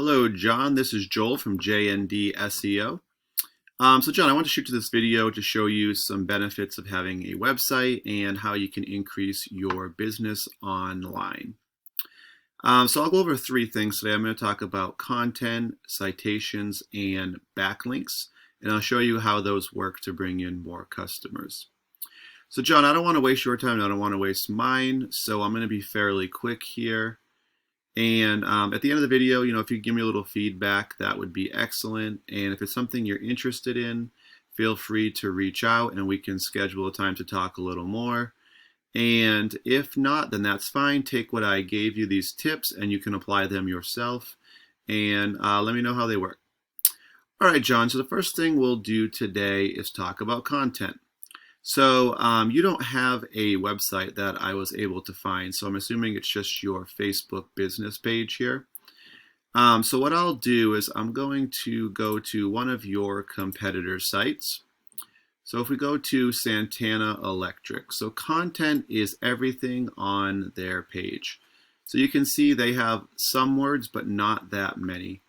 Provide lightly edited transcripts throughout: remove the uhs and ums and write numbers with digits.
Hello, John. This is Joel from JND SEO. So, John, I want to shoot to this video to show you some benefits of having a website and how you can increase your business online. So I'll go over three things today. I'm going to talk about content, citations, and backlinks, and I'll show you how those work to bring in more customers. So, John, I don't want to waste your time. I don't want to waste mine, so I'm going to be fairly quick here. And at the end of the video, if you give me a little feedback, that would be excellent. And if it's something you're interested in, feel free to reach out and we can schedule a time to talk a little more. And if not, then that's fine. Take what I gave you, these tips, and you can apply them yourself. And let me know how they work. All right, John, so the first thing we'll do today is talk about content. So you don't have a website that I was able to find, so I'm assuming it's just your Facebook business page here. So what I'll do is I'm going to go to one of your competitor sites. So if we go to Santana Electric, so content is everything on their page. So you can see they have some words, but not that many.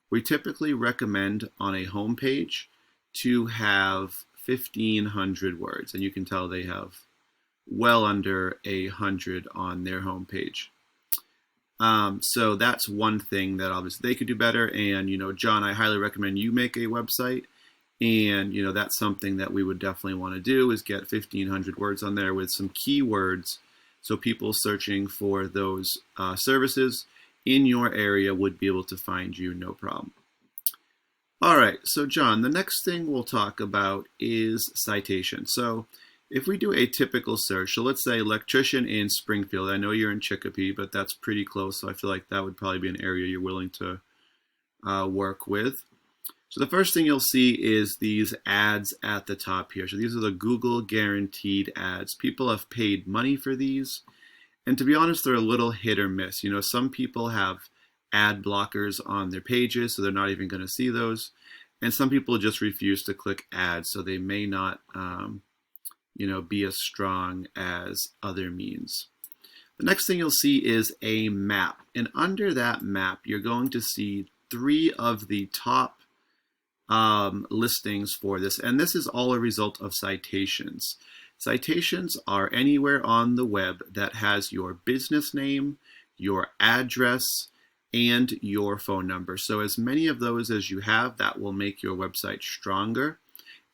We typically recommend on a home page to have 1,500 words, and you can tell they have well under 100 on their homepage. So that's one thing that obviously they could do better. And John, I highly recommend you make a website. And that's something that we would definitely want to do is get 1,500 words on there with some keywords, so people searching for those services in your area would be able to find you no problem. All right, so John, the next thing we'll talk about is citation. So if we do a typical search, so let's say electrician in Springfield. I know you're in Chicopee, but that's pretty close, so I feel like that would probably be an area you're willing to work with. So the first thing you'll see is these ads at the top here. So these are the Google guaranteed ads. People have paid money for these, and to be honest, they're a little hit or miss. Some people have ad blockers on their pages, so they're not even going to see those. And some people just refuse to click ads, so they may not, be as strong as other means. The next thing you'll see is a map. And under that map, you're going to see 3 of the top listings for this. And this is all a result of citations. Citations are anywhere on the web that has your business name, your address, and your phone number. So as many of those as you have, that will make your website stronger,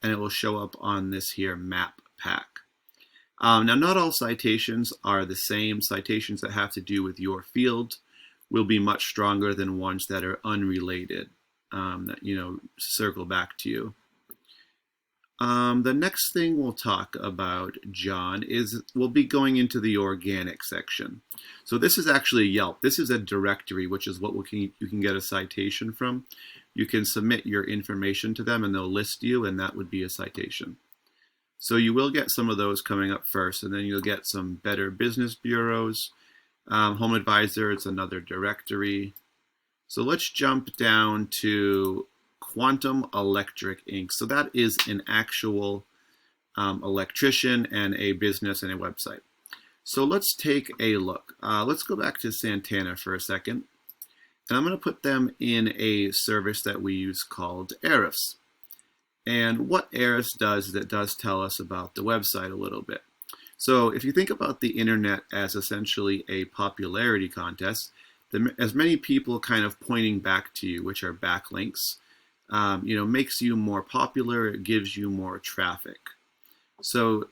and it will show up on this here map pack. Now, not all citations are the same. Citations that have to do with your field will be much stronger than ones that are unrelated, that circle back to you. The next thing we'll talk about, John, is we'll be going into the organic section. So this is actually Yelp. This is a directory, which is what you can get a citation from. You can submit your information to them and they'll list you, and that would be a citation. So you will get some of those coming up first, and then you'll get some Better Business Bureaus. Home Advisor, it's another directory. So let's jump down to Quantum Electric Inc. So that is an actual electrician and a business and a website. So let's take a look. Let's go back to Santana for a second. And I'm going to put them in a service that we use called Ahrefs. And what Ahrefs does is it does tell us about the website a little bit. So if you think about the internet as essentially a popularity contest, as many people kind of pointing back to you, which are backlinks, makes you more popular, it gives you more traffic. So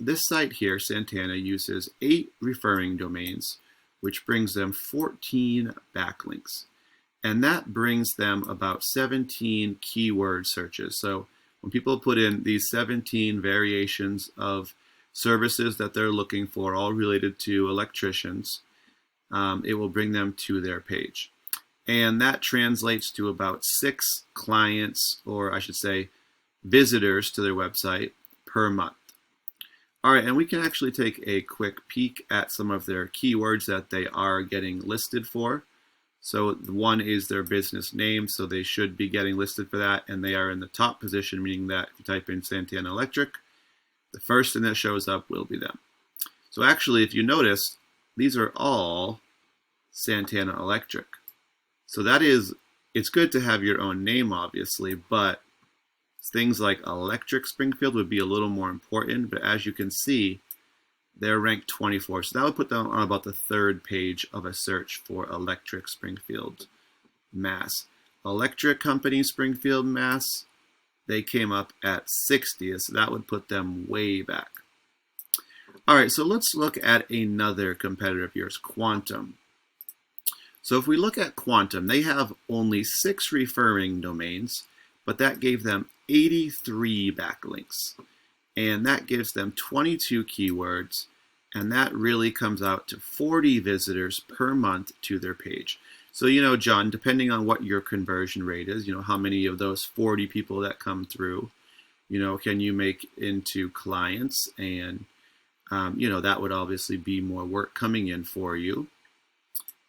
this site here, Santana, uses 8 referring domains, which brings them 14 backlinks. And that brings them about 17 keyword searches. So when people put in these 17 variations of services that they're looking for, all related to electricians, it will bring them to their page. And that translates to about 6 clients, or I should say visitors to their website per month. All right, and we can actually take a quick peek at some of their keywords that they are getting listed for. So one is their business name, so they should be getting listed for that, and they are in the top position, meaning that if you type in Santana Electric, the first thing that shows up will be them. So actually, if you notice, these are all Santana Electric. So it's good to have your own name, obviously, but things like Electric Springfield would be a little more important. But as you can see, they're ranked 24. So that would put them on about the 3rd page of a search for Electric Springfield, Mass. Electric Company Springfield, Mass, they came up at 60th. So that would put them way back. All right, so let's look at another competitor of yours, Quantum. So if we look at Quantum, they have only 6 referring domains, but that gave them 83 backlinks. And that gives them 22 keywords, and that really comes out to 40 visitors per month to their page. So, John, depending on what your conversion rate is, how many of those 40 people that come through, can you make into clients? And, that would obviously be more work coming in for you.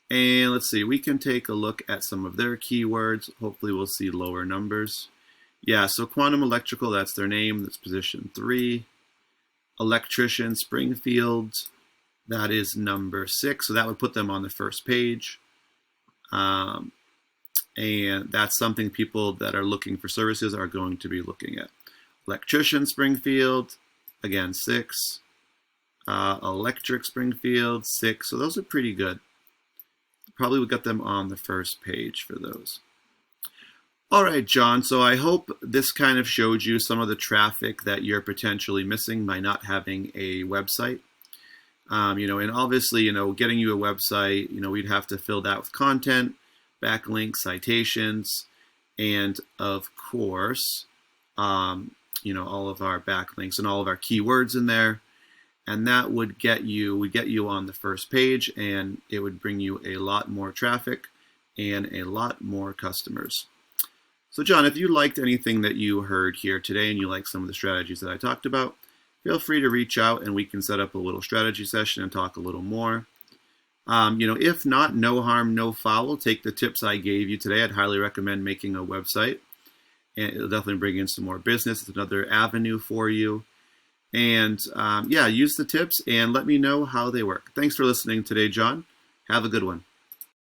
And let's see, we can take a look at some of their keywords. Hopefully we'll see lower numbers. Yeah, so Quantum Electrical, that's their name. That's position 3. Electrician Springfield, that is number 6. So that would put them on the 1st page. And that's something people that are looking for services are going to be looking at. Electrician Springfield, again, 6. Electric Springfield, 6. So those are pretty good. Probably would get them on the 1st page for those. All right, John, so I hope this kind of showed you some of the traffic that you're potentially missing by not having a website. And obviously, getting you a website, we'd have to fill that with content, backlinks, citations, and of course, all of our backlinks and all of our keywords in there. And that would get you on the 1st page, and it would bring you a lot more traffic and a lot more customers. So John, if you liked anything that you heard here today and you like some of the strategies that I talked about, feel free to reach out and we can set up a little strategy session and talk a little more. If not, no harm, no foul. Take the tips I gave you today. I'd highly recommend making a website, and it'll definitely bring in some more business. It's another avenue for you. And use the tips and let me know how they work. Thanks for listening today, John. Have a good one.